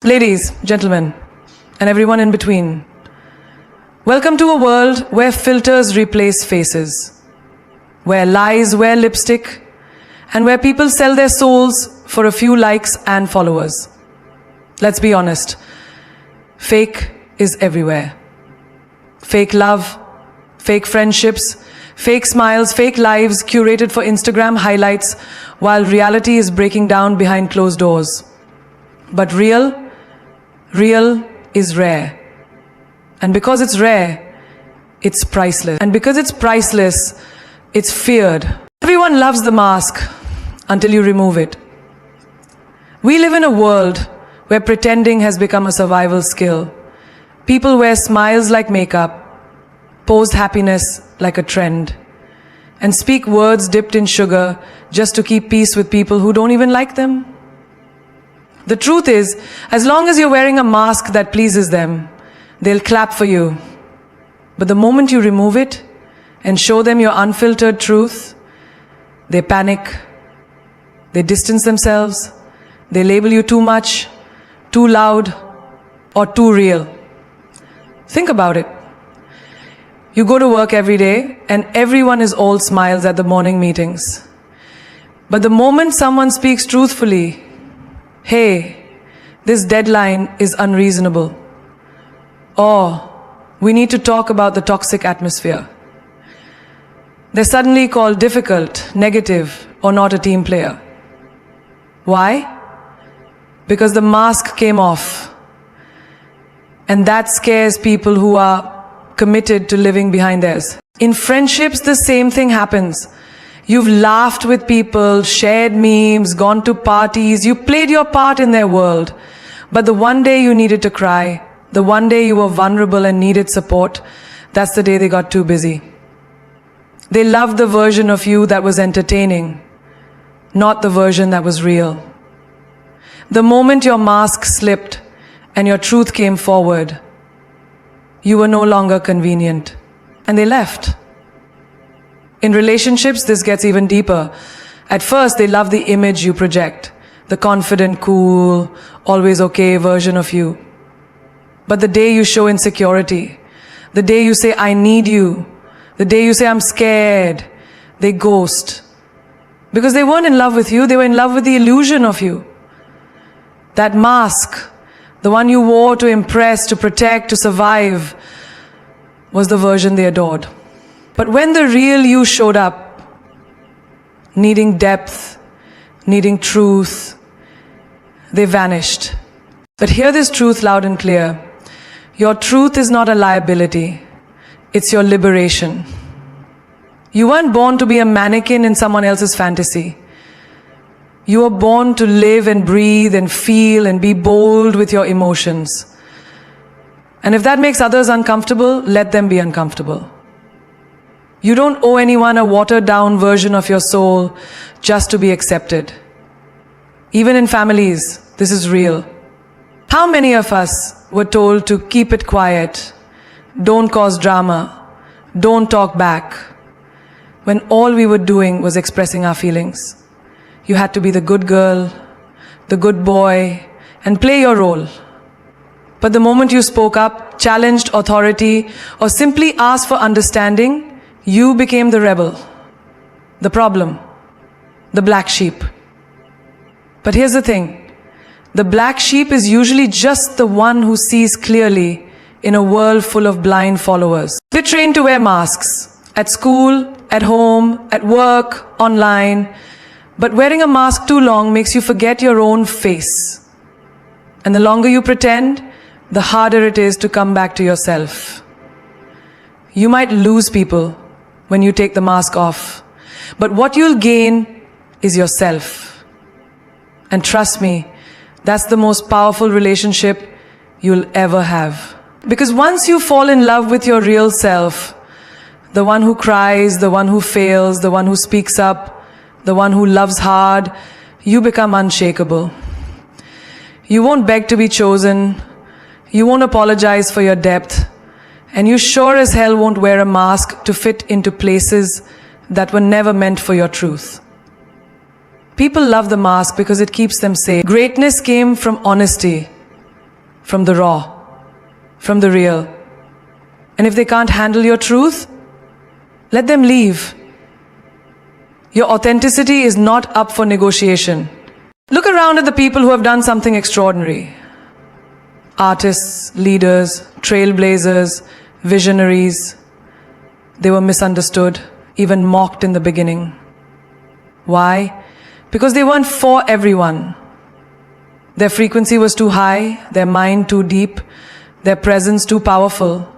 Ladies, gentlemen, and everyone in between, welcome to a world where filters replace faces, where lies wear lipstick, and where people sell their souls for a few likes and followers. Let's be honest, fake is everywhere. Fake love, fake friendships, fake smiles, fake lives curated for Instagram highlights, while reality is breaking down behind closed doors. But real is rare. And because it's rare, it's priceless. And because it's priceless, it's feared. Everyone loves the mask until you remove it. We live in a world where pretending has become a survival skill. People wear smiles like makeup, pose happiness like a trend, and speak words dipped in sugar just to keep peace with people who don't even like them. The truth is, as long as you're wearing a mask that pleases them, they'll clap for you. But the moment you remove it and show them your unfiltered truth, they panic, they distance themselves, they label you too much, too loud, or too real. Think about it. You go to work every day and everyone is all smiles at the morning meetings. But the moment someone speaks truthfully, hey, this deadline is unreasonable, or we need to talk about the toxic atmosphere, they're suddenly called difficult, negative, or not a team player. Why? Because the mask came off. And that scares people who are committed to living behind theirs. In friendships, the same thing happens. You've laughed with people, shared memes, gone to parties, you played your part in their world. But the one day you needed to cry, the one day you were vulnerable and needed support, that's the day they got too busy. They loved the version of you that was entertaining, not the version that was real. The moment your mask slipped and your truth came forward, you were no longer convenient, and they left. In relationships, this gets even deeper. At first, they love the image you project, the confident, cool, always okay version of you. But the day you show insecurity, the day you say, I need you, the day you say, I'm scared, they ghost. Because they weren't in love with you, they were in love with the illusion of you. That mask, the one you wore to impress, to protect, to survive, was the version they adored. But when the real you showed up, needing depth, needing truth, they vanished. But hear this truth loud and clear. Your truth is not a liability. It's your liberation. You weren't born to be a mannequin in someone else's fantasy. You were born to live and breathe and feel and be bold with your emotions. And if that makes others uncomfortable, let them be uncomfortable. You don't owe anyone a watered-down version of your soul just to be accepted. Even in families, this is real. How many of us were told to keep it quiet, don't cause drama, don't talk back, when all we were doing was expressing our feelings? You had to be the good girl, the good boy, and play your role. But the moment you spoke up, challenged authority, or simply asked for understanding, you became the rebel, the problem, the black sheep. But here's the thing. The black sheep is usually just the one who sees clearly in a world full of blind followers. We're trained to wear masks at school, at home, at work, online. But wearing a mask too long makes you forget your own face. And the longer you pretend, the harder it is to come back to yourself. You might lose people when you take the mask off, but what you'll gain is yourself. And trust me, that's the most powerful relationship you'll ever have. Because once you fall in love with your real self, the one who cries, the one who fails, the one who speaks up, the one who loves hard, you become unshakable. You won't beg to be chosen. You won't apologize for your depth. And you sure as hell won't wear a mask to fit into places that were never meant for your truth. People love the mask because it keeps them safe. Greatness came from honesty, from the raw, from the real. And if they can't handle your truth, let them leave. Your authenticity is not up for negotiation. Look around at the people who have done something extraordinary. Artists, leaders, trailblazers, visionaries. They were misunderstood, even mocked in the beginning. Why? Because they weren't for everyone. Their frequency was too high, their mind too deep, their presence too powerful.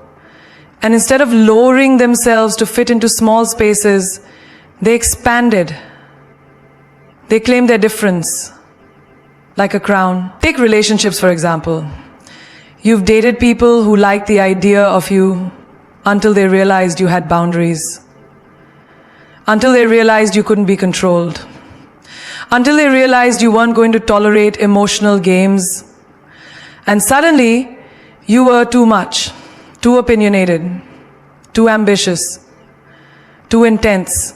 And instead of lowering themselves to fit into small spaces, they expanded. They claimed their difference, like a crown. Take relationships, for example. You've dated people who liked the idea of you until they realized you had boundaries. Until they realized you couldn't be controlled. Until they realized you weren't going to tolerate emotional games. And suddenly, you were too much, too opinionated, too ambitious, too intense.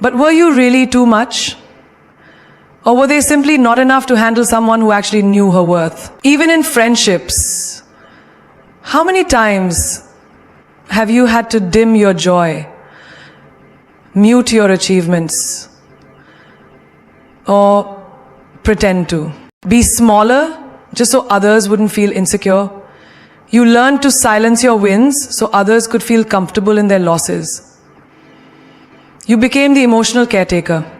But were you really too much? Or were they simply not enough to handle someone who actually knew her worth? Even in friendships, how many times have you had to dim your joy, mute your achievements, or pretend to? Be smaller just so others wouldn't feel insecure. You learned to silence your wins so others could feel comfortable in their losses. You became the emotional caretaker,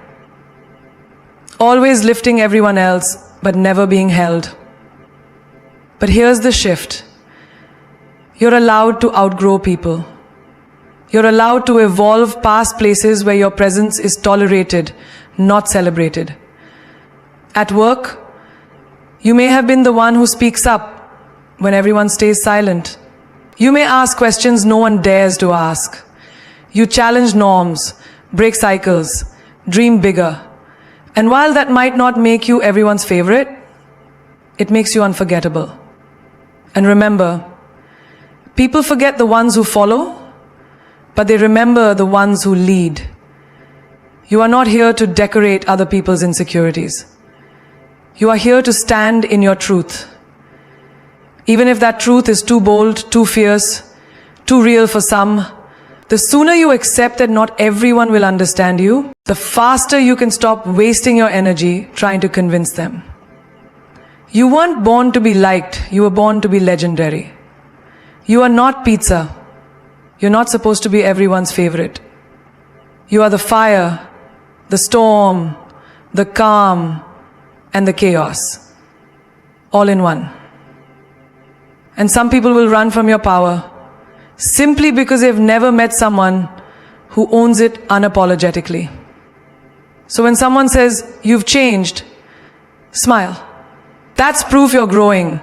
always lifting everyone else, but never being held. But here's the shift. You're allowed to outgrow people. You're allowed to evolve past places where your presence is tolerated, not celebrated. At work, you may have been the one who speaks up when everyone stays silent. You may ask questions no one dares to ask. You challenge norms, break cycles, dream bigger. And while that might not make you everyone's favorite, it makes you unforgettable. And remember, people forget the ones who follow, but they remember the ones who lead. You are not here to decorate other people's insecurities. You are here to stand in your truth. Even if that truth is too bold, too fierce, too real for some, the sooner you accept that not everyone will understand you, the faster you can stop wasting your energy trying to convince them. You weren't born to be liked, you were born to be legendary. You are not pizza. You're not supposed to be everyone's favorite. You are the fire, the storm, the calm, and the chaos, all in one. And some people will run from your power simply because they've never met someone who owns it unapologetically. So when someone says, "You've changed," smile. That's proof you're growing.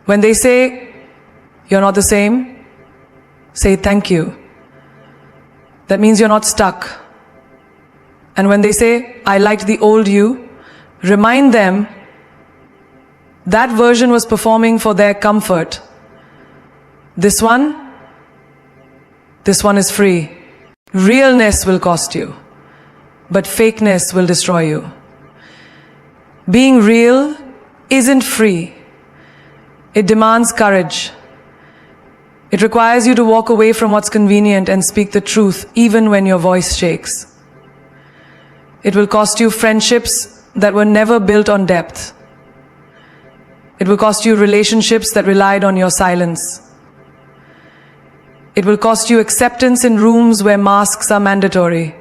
When they say, "You're not the same," say, "Thank you." That means you're not stuck. And when they say, "I liked the old you," remind them that version was performing for their comfort. This one is free. Realness will cost you, but fakeness will destroy you. Being real isn't free. It demands courage. It requires you to walk away from what's convenient and speak the truth even when your voice shakes. It will cost you friendships that were never built on depth. It will cost you relationships that relied on your silence. It will cost you acceptance in rooms where masks are mandatory.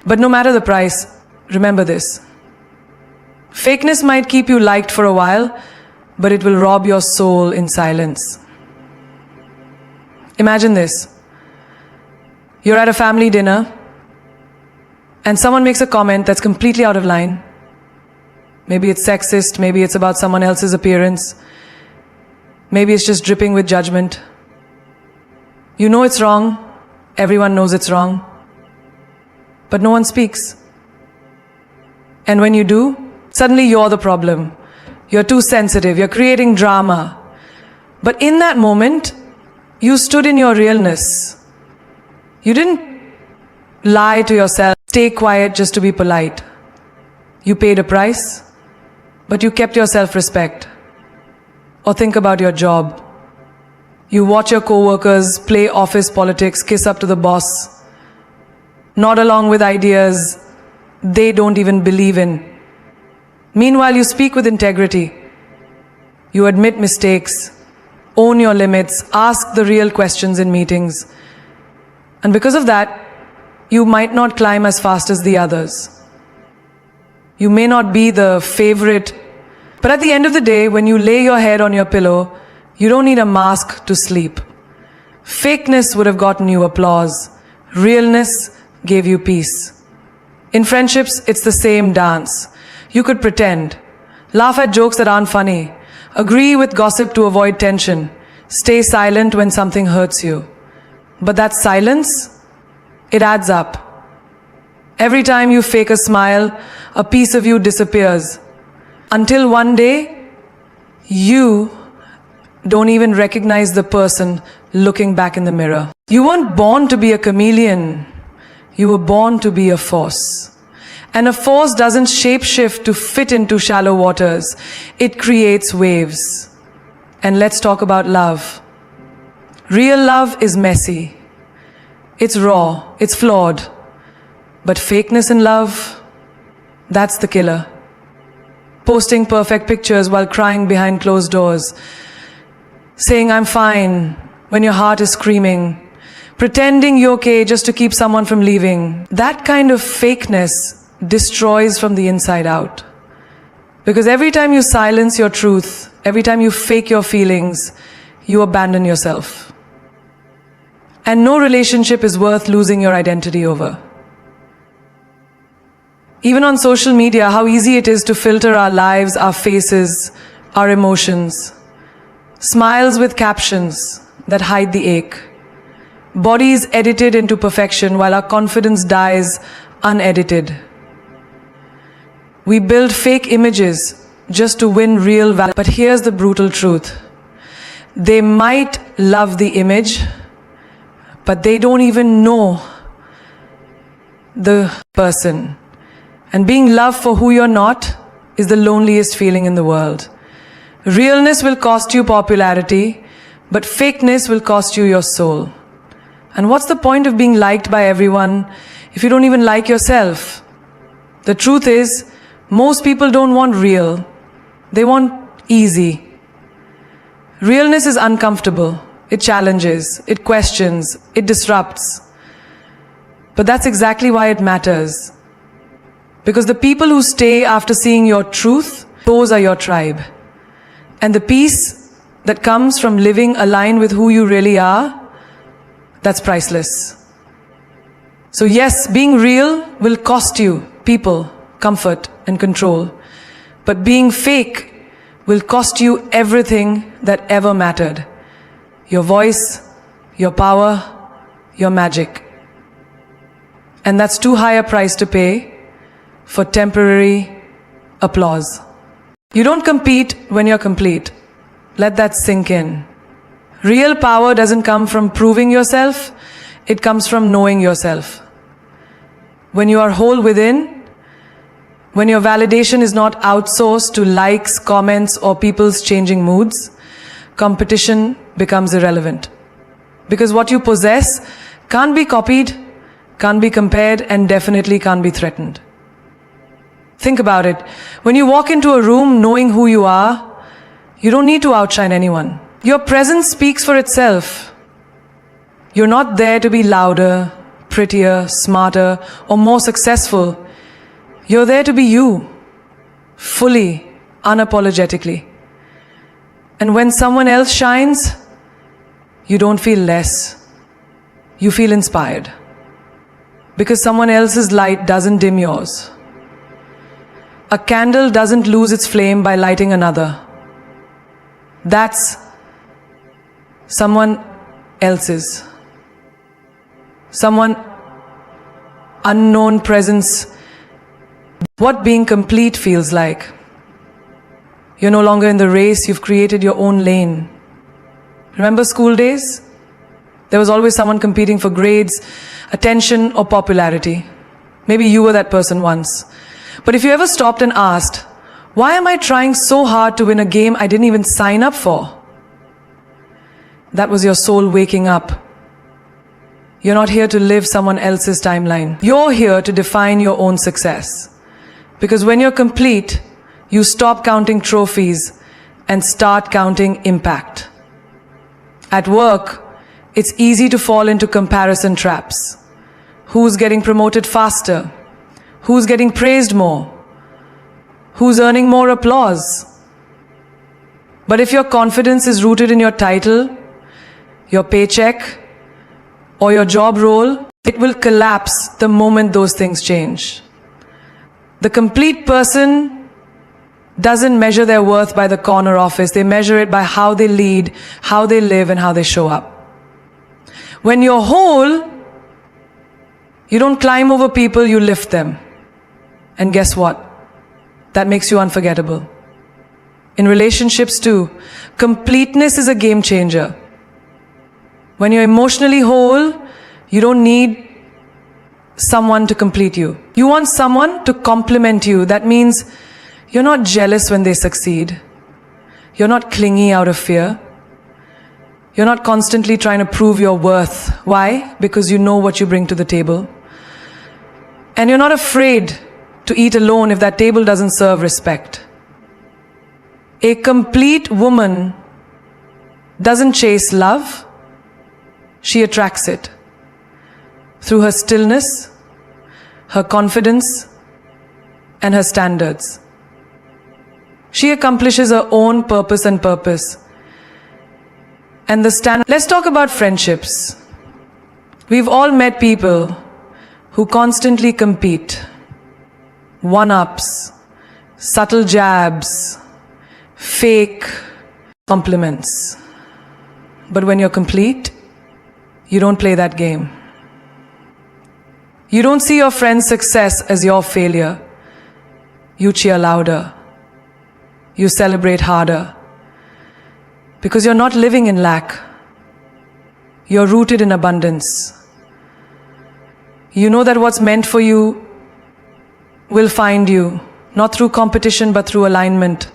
But no matter the price, remember this. Fakeness might keep you liked for a while, but it will rob your soul in silence. Imagine this. You're at a family dinner, and someone makes a comment that's completely out of line. Maybe it's sexist, maybe it's about someone else's appearance, maybe it's just dripping with judgment. You know it's wrong, everyone knows it's wrong, but no one speaks. And when you do, suddenly you're the problem. You're too sensitive, you're creating drama. But in that moment, you stood in your realness. You didn't lie to yourself, stay quiet just to be polite. You paid a price, but you kept your self-respect. Or think about your job. You watch your co-workers play office politics, kiss up to the boss, nod along with ideas they don't even believe in. Meanwhile, you speak with integrity. You admit mistakes, own your limits, ask the real questions in meetings. And because of that, you might not climb as fast as the others. You may not be the favorite, but at the end of the day, when you lay your head on your pillow, you don't need a mask to sleep. Fakeness would have gotten you applause. Realness gave you peace. In friendships, it's the same dance. You could pretend, laugh at jokes that aren't funny, agree with gossip to avoid tension, stay silent when something hurts you. But that silence, it adds up. Every time you fake a smile, a piece of you disappears. Until one day, you don't even recognize the person looking back in the mirror. You weren't born to be a chameleon. You were born to be a force. And a force doesn't shapeshift to fit into shallow waters. It creates waves. And let's talk about love. Real love is messy. It's raw. It's flawed. But fakeness in love, that's the killer. Posting perfect pictures while crying behind closed doors. Saying I'm fine when your heart is screaming. Pretending you're okay just to keep someone from leaving. That kind of fakeness destroys from the inside out. Because every time you silence your truth, every time you fake your feelings, you abandon yourself. And no relationship is worth losing your identity over. Even on social media, how easy it is to filter our lives, our faces, our emotions. Smiles with captions that hide the ache. Bodies edited into perfection while our confidence dies unedited. We build fake images just to win real value. But here's the brutal truth. They might love the image, but they don't even know the person. And being loved for who you're not is the loneliest feeling in the world. Realness will cost you popularity, but fakeness will cost you your soul. And what's the point of being liked by everyone if you don't even like yourself? The truth is, most people don't want real. They want easy. Realness is uncomfortable. It challenges. It questions. It disrupts. But that's exactly why it matters. Because the people who stay after seeing your truth, those are your tribe. And the peace that comes from living aligned with who you really are, that's priceless. So yes, being real will cost you people, comfort, and control. But being fake will cost you everything that ever mattered. Your voice, your power, your magic. And that's too high a price to pay for temporary applause. You don't compete when you're complete. Let that sink in. Real power doesn't come from proving yourself, it comes from knowing yourself. When you are whole within, when your validation is not outsourced to likes, comments, or people's changing moods, competition becomes irrelevant. Because what you possess can't be copied, can't be compared, and definitely can't be threatened. Think about it. When you walk into a room knowing who you are, you don't need to outshine anyone. Your presence speaks for itself. You're not there to be louder, prettier, smarter, or more successful. You're there to be you, fully, unapologetically. And when someone else shines, you don't feel less. You feel inspired. Because someone else's light doesn't dim yours. A candle doesn't lose its flame by lighting another. That's someone else's. Someone unknown presence. What being complete feels like. You're no longer in the race, you've created your own lane. Remember school days? There was always someone competing for grades, attention, or popularity. Maybe you were that person once. But if you ever stopped and asked, Why am I trying so hard to win a game I didn't even sign up for? That was your soul waking up. You're not here to live someone else's timeline. You're here to define your own success. Because when you're complete, you stop counting trophies and start counting impact. At work, it's easy to fall into comparison traps. Who's getting promoted faster? Who's getting praised more? Who's earning more applause? But if your confidence is rooted in your title, your paycheck, or your job role, it will collapse the moment those things change. The complete person doesn't measure their worth by the corner office. They measure it by how they lead, how they live, and how they show up. When you're whole, you don't climb over people, you lift them. And guess what? That makes you unforgettable. In relationships too, completeness is a game changer. When you're emotionally whole, you don't need someone to complete you. You want someone to complement you. That means you're not jealous when they succeed. You're not clingy out of fear. You're not constantly trying to prove your worth. Why? Because you know what you bring to the table. And you're not afraid to eat alone if that table doesn't serve respect. A complete woman doesn't chase love. She attracts it through her stillness, her confidence, and her standards. She accomplishes her own purpose and purpose. And let's talk about friendships. We've all met people who constantly compete. One-ups, subtle jabs, fake compliments. But when you're complete, you don't play that game. You don't see your friend's success as your failure. You cheer louder. You celebrate harder. Because you're not living in lack. You're rooted in abundance. You know that what's meant for you will find you, not through competition but through alignment.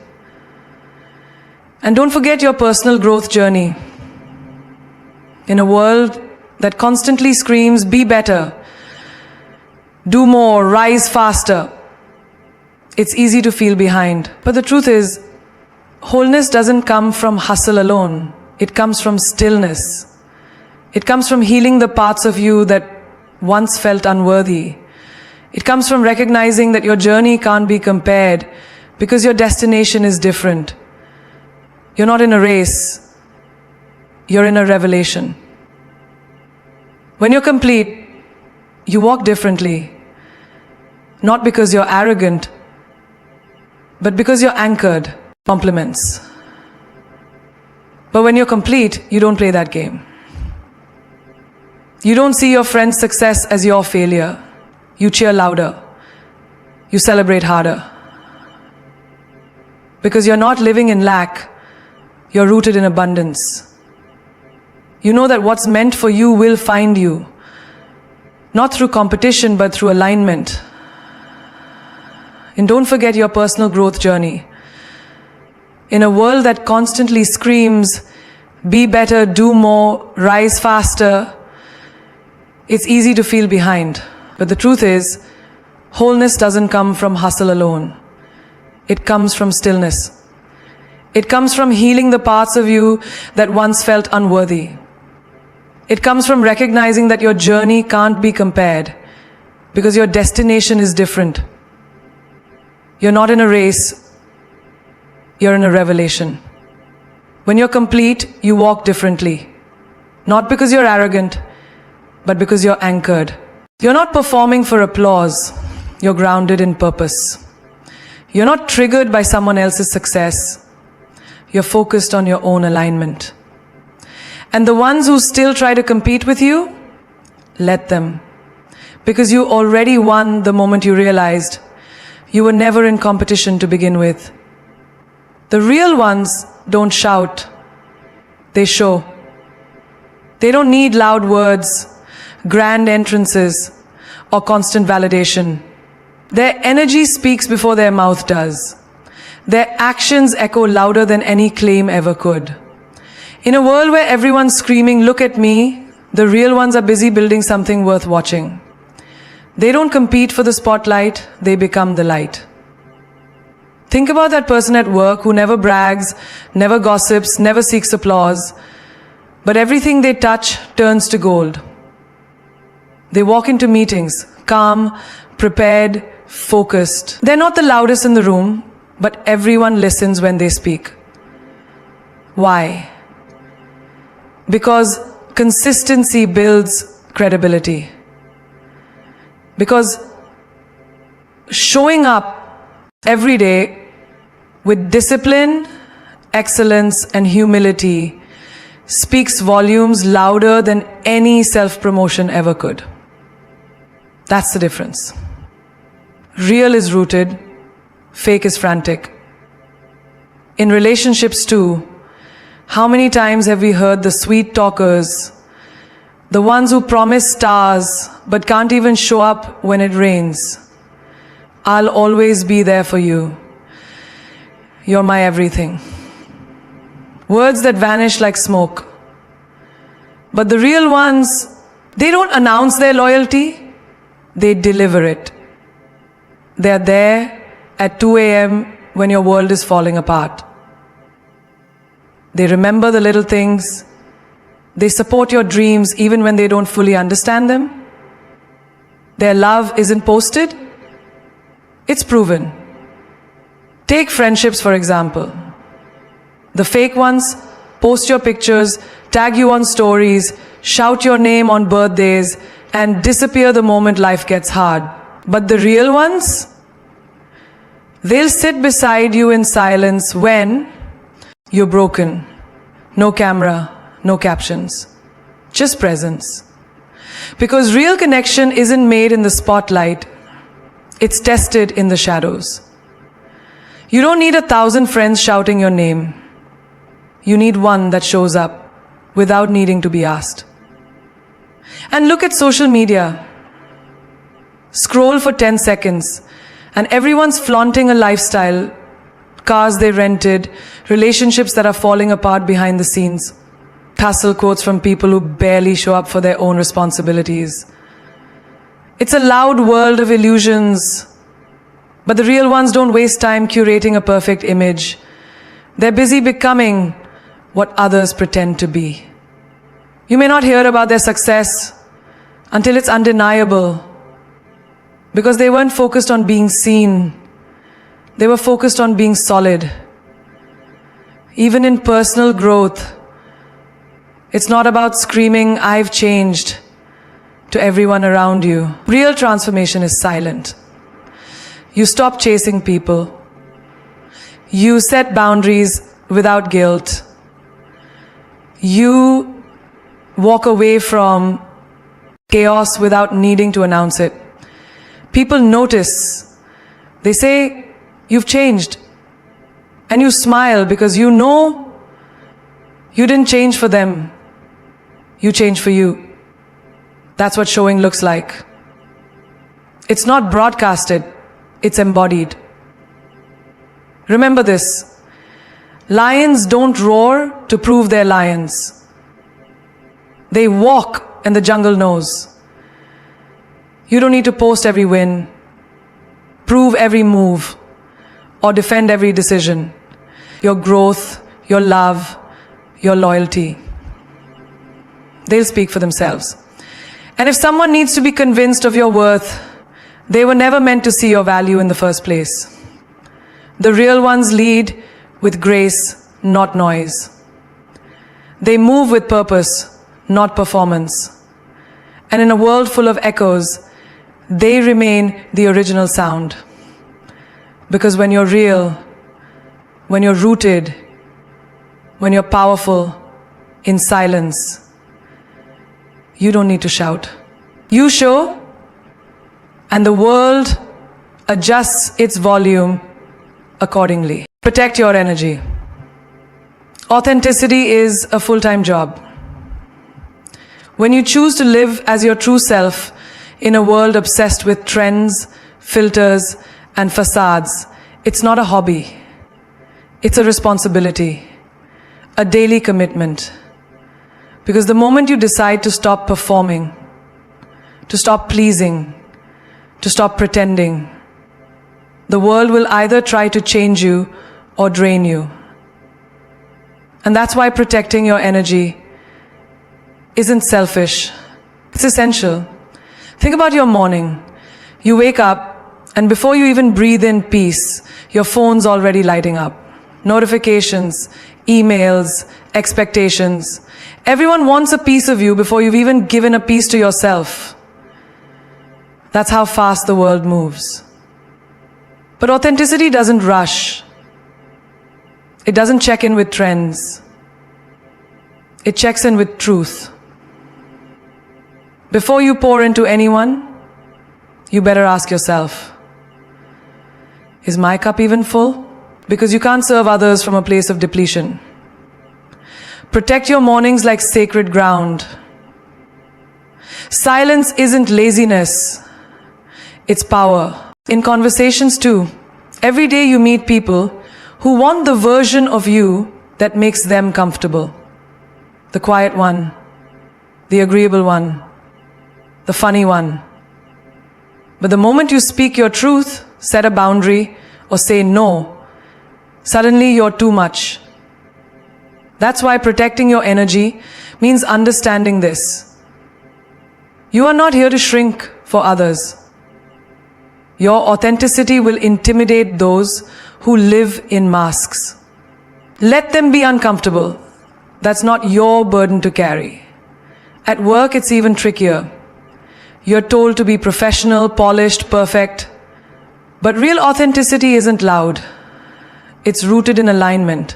And don't forget your personal growth journey. In a world that constantly screams, be better, do more, rise faster, it's easy to feel behind. But the truth is, wholeness doesn't come from hustle alone. It comes from stillness. It comes from healing the parts of you that once felt unworthy. It comes from recognizing that your journey can't be compared because your destination is different. You're not in a race. You're in a revelation. When you're complete, you walk differently. Not because you're arrogant, but because you're anchored. Compliments. But when you're complete, you don't play that game. You don't see your friend's success as your failure. You cheer louder. You celebrate harder. Because you're not living in lack. You're rooted in abundance. You know that what's meant for you will find you. Not through competition, but through alignment. And don't forget your personal growth journey. In a world that constantly screams, be better, do more, rise faster, it's easy to feel behind. But the truth is, wholeness doesn't come from hustle alone. It comes from stillness. It comes from healing the parts of you that once felt unworthy. It comes from recognizing that your journey can't be compared because your destination is different. You're not in a race. You're in a revelation. When you're complete, you walk differently. Not because you're arrogant, but because you're anchored. You're not performing for applause. You're grounded in purpose. You're not triggered by someone else's success. You're focused on your own alignment. And the ones who still try to compete with you, let them. Because you already won the moment you realized you were never in competition to begin with. The real ones don't shout. They show. They don't need loud words, grand entrances, or constant validation. Their energy speaks before their mouth does. Their actions echo louder than any claim ever could. In a world where everyone's screaming, "Look at me," the real ones are busy building something worth watching. They don't compete for the spotlight, they become the light. Think about that person at work who never brags, never gossips, never seeks applause, but everything they touch turns to gold. They walk into meetings, calm, prepared, focused. They're not the loudest in the room, but everyone listens when they speak. Why? Because consistency builds credibility. Because showing up every day with discipline, excellence, and humility speaks volumes louder than any self-promotion ever could. That's the difference. Real is rooted, fake is frantic. In relationships too, how many times have we heard the sweet talkers, the ones who promise stars but can't even show up when it rains? "I'll always be there for you. You're my everything." Words that vanish like smoke. But the real ones, they don't announce their loyalty, they deliver it. They're there at 2 a.m. when your world is falling apart. They remember the little things. They support your dreams even when they don't fully understand them. Their love isn't posted, it's proven. Take friendships, for example. The fake ones post your pictures, tag you on stories, shout your name on birthdays, and disappear the moment life gets hard. But the real ones, they'll sit beside you in silence when you're broken. No camera, no captions, just presence. Because real connection isn't made in the spotlight, it's tested in the shadows. You don't need 1,000 friends shouting your name. You need one that shows up without needing to be asked. And look at social media. Scroll for 10 seconds and everyone's flaunting a lifestyle, cars they rented, relationships that are falling apart behind the scenes, hustle quotes from people who barely show up for their own responsibilities. It's a loud world of illusions, but the real ones don't waste time curating a perfect image. They're busy becoming what others pretend to be. You may not hear about their success until it's undeniable, because they weren't focused on being seen. They were focused on being solid. Even in personal growth, it's not about screaming, "I've changed," to everyone around you. Real transformation is silent. You stop chasing people. You set boundaries without guilt. You walk away from chaos without needing to announce it. People notice. They say, "You've changed." And you smile because you know you didn't change for them. You changed for you. That's what showing looks like. It's not broadcasted, it's embodied. Remember this. Lions don't roar to prove they're lions. They walk and the jungle knows. You don't need to post every win, prove every move, or defend every decision. Your growth, your love, your loyalty, they'll speak for themselves. And if someone needs to be convinced of your worth, they were never meant to see your value in the first place. The real ones lead with grace, not noise. They move with purpose, not performance. And in a world full of echoes, they remain the original sound. Because when you're real, when you're rooted, when you're powerful, in silence, you don't need to shout. You show, and the world adjusts its volume accordingly. Protect your energy. Authenticity is a full-time job. When you choose to live as your true self in a world obsessed with trends, filters, and facades, it's not a hobby. It's a responsibility, a daily commitment. Because the moment you decide to stop performing, to stop pleasing, to stop pretending, the world will either try to change you or drain you. And that's why protecting your energy isn't selfish. It's essential. Think about your morning. You wake up, and before you even breathe in peace, your phone's already lighting up. Notifications, emails, expectations. Everyone wants a piece of you before you've even given a piece to yourself. That's how fast the world moves. But authenticity doesn't rush. It doesn't check in with trends. It checks in with truth. Before you pour into anyone, you better ask yourself, is my cup even full? Because you can't serve others from a place of depletion. Protect your mornings like sacred ground. Silence isn't laziness, it's power. In conversations too, every day you meet people who want the version of you that makes them comfortable. The quiet one, the agreeable one, the funny one. But the moment you speak your truth, set a boundary, or say no, suddenly you're too much. That's why protecting your energy means understanding this. You are not here to shrink for others. Your authenticity will intimidate those who live in masks. Let them be uncomfortable. That's not your burden to carry. At work, it's even trickier. You're told to be professional, polished, perfect. But real authenticity isn't loud. It's rooted in alignment.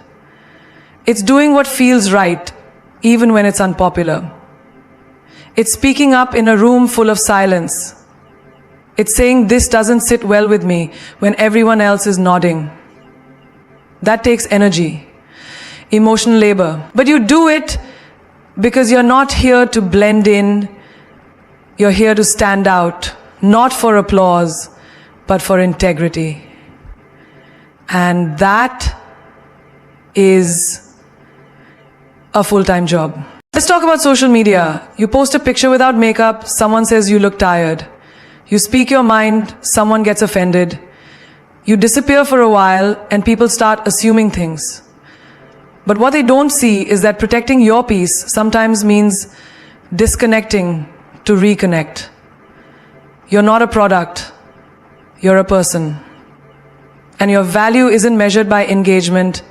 It's doing what feels right, even when it's unpopular. It's speaking up in a room full of silence. It's saying this doesn't sit well with me when everyone else is nodding. That takes energy, emotional labor. But you do it because you're not here to blend in. You're here to stand out, not for applause, but for integrity. And that is a full-time job. Let's talk about social media. You post a picture without makeup, someone says you look tired. You speak your mind, someone gets offended. You disappear for a while and people start assuming things. But what they don't see is that protecting your peace sometimes means disconnecting to reconnect. You're not a product, you're a person. And your value isn't measured by engagement,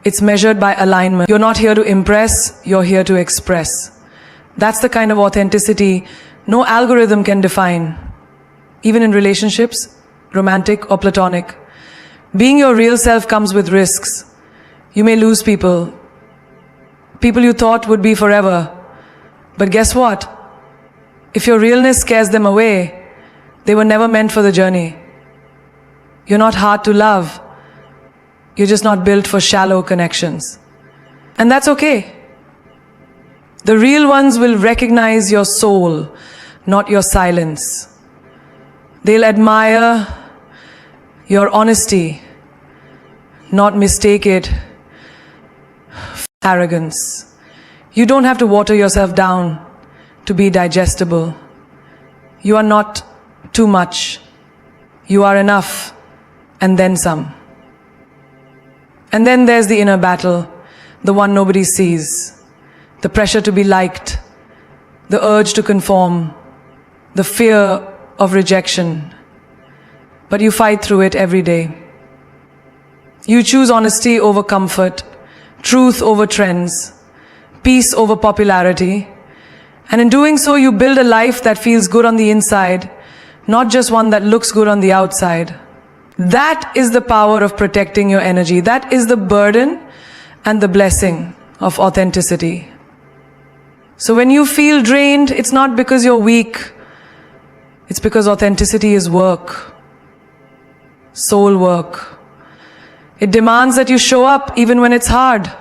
it's measured by alignment. You're not here to impress, you're here to express. That's the kind of authenticity no algorithm can define. Even in relationships, romantic or platonic. Being your real self comes with risks. You may lose people you thought would be forever. But guess what? If your realness scares them away, they were never meant for the journey. You're not hard to love. You're just not built for shallow connections. And that's okay. The real ones will recognize your soul, not your silence. They'll admire your honesty, not mistake it for arrogance. You don't have to water yourself down to be digestible. You are not too much. You are enough, and then some. And then there's the inner battle, the one nobody sees. The pressure to be liked, the urge to conform, the fear of rejection. But you fight through it every day. You choose honesty over comfort, truth over trends, peace over popularity. And in doing so, you build a life that feels good on the inside, not just one that looks good on the outside. That is the power of protecting your energy. That is the burden and the blessing of authenticity. So when you feel drained, it's not because you're weak. It's because authenticity is work. Soul work. It demands that you show up even when it's hard.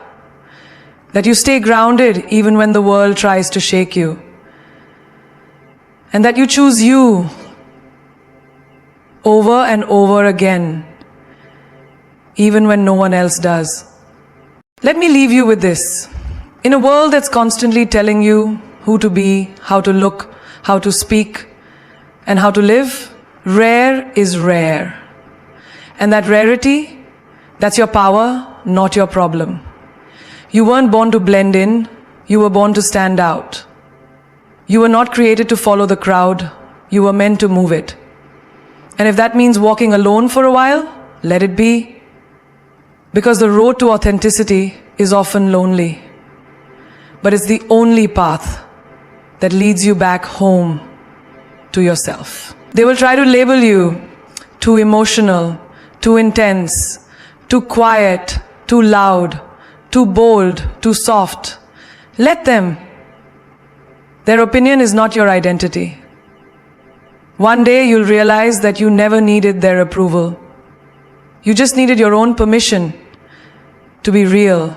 That you stay grounded even when the world tries to shake you. And that you choose you over and over again. even when no one else does. Let me leave you with this. In a world that's constantly telling you who to be, how to look, how to speak, and how to live, rare is rare. And that rarity, that's your power, not your problem. You weren't born to blend in, you were born to stand out. You were not created to follow the crowd, you were meant to move it. And if that means walking alone for a while, let it be. Because the road to authenticity is often lonely. But it's the only path that leads you back home to yourself. They will try to label you too emotional, too intense, too quiet, too loud, too bold, too soft. Let them. Their opinion is not your identity. One day you'll realize that you never needed their approval. You just needed your own permission to be real.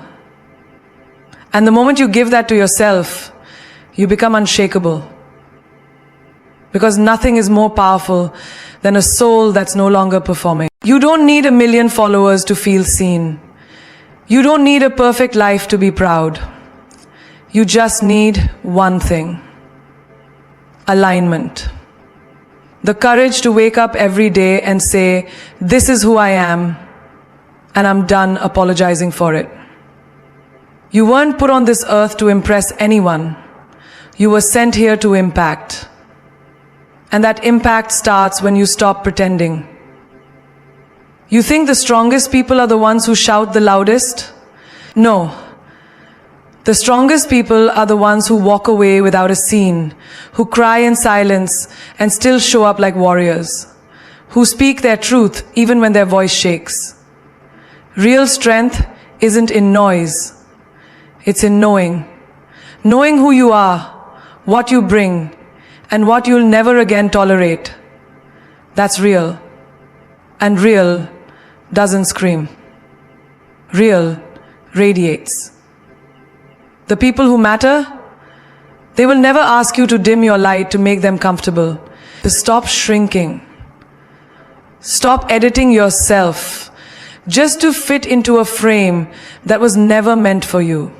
And the moment you give that to yourself, you become unshakable. Because nothing is more powerful than a soul that's no longer performing. You don't need 1 million followers to feel seen. You don't need a perfect life to be proud. You just need one thing: alignment. The courage to wake up every day and say, this is who I am, and I'm done apologizing for it. You weren't put on this earth to impress anyone. You were sent here to impact. And that impact starts when you stop pretending. You think the strongest people are the ones who shout the loudest? No. The strongest people are the ones who walk away without a scene, who cry in silence and still show up like warriors, who speak their truth even when their voice shakes. Real strength isn't in noise. It's in knowing. Knowing who you are, what you bring, and what you'll never again tolerate. That's real. And real doesn't scream. Real radiates. The people who matter, they will never ask you to dim your light to make them comfortable. To stop shrinking. Stop editing yourself just to fit into a frame that was never meant for you.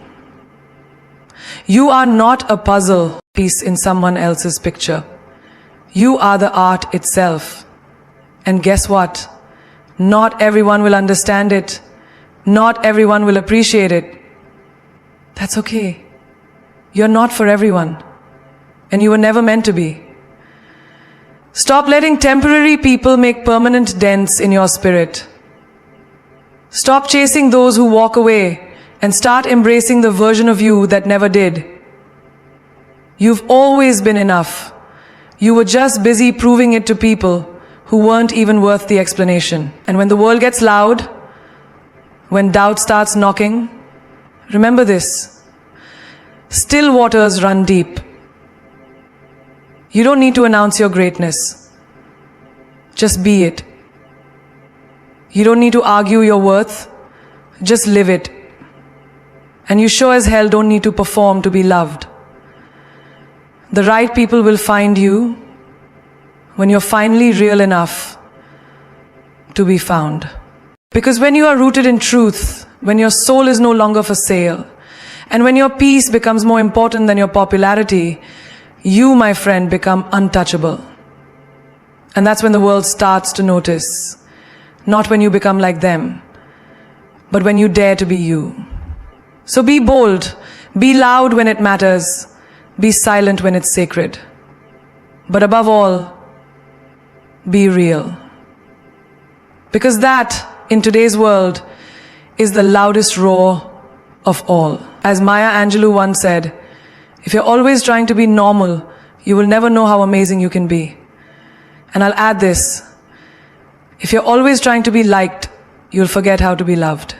You are not a puzzle piece in someone else's picture. You are the art itself. And guess what? Not everyone will understand it. Not everyone will appreciate it. That's okay. You're not for everyone. And you were never meant to be. Stop letting temporary people make permanent dents in your spirit. Stop chasing those who walk away and start embracing the version of you that never did. You've always been enough. You were just busy proving it to people who weren't even worth the explanation. And when the world gets loud, when doubt starts knocking, remember this: still waters run deep. You don't need to announce your greatness. Just be it. You don't need to argue your worth. Just live it. And you sure as hell don't need to perform to be loved. The right people will find you when you're finally real enough to be found. Because when you are rooted in truth, when your soul is no longer for sale, and when your peace becomes more important than your popularity, you, my friend, become untouchable. And that's when the world starts to notice. Not when you become like them, but when you dare to be you. So be bold, be loud when it matters, be silent when it's sacred. But above all, be real. Because that, in today's world, is the loudest roar of all. As Maya Angelou once said, if you're always trying to be normal, you will never know how amazing you can be. And I'll add this: if you're always trying to be liked, you'll forget how to be loved.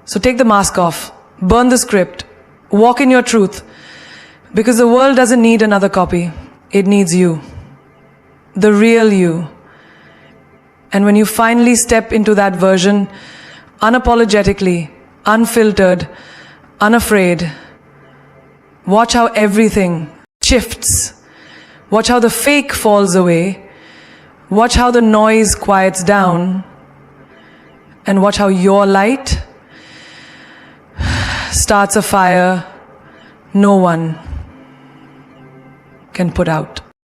So take the mask off, burn the script, walk in your truth, because the world doesn't need another copy. It needs you. The real you. And when you finally step into that version, unapologetically, unfiltered, unafraid, watch how everything shifts. Watch how the fake falls away. Watch how the noise quiets down. and watch how your light starts a fire no one can put out.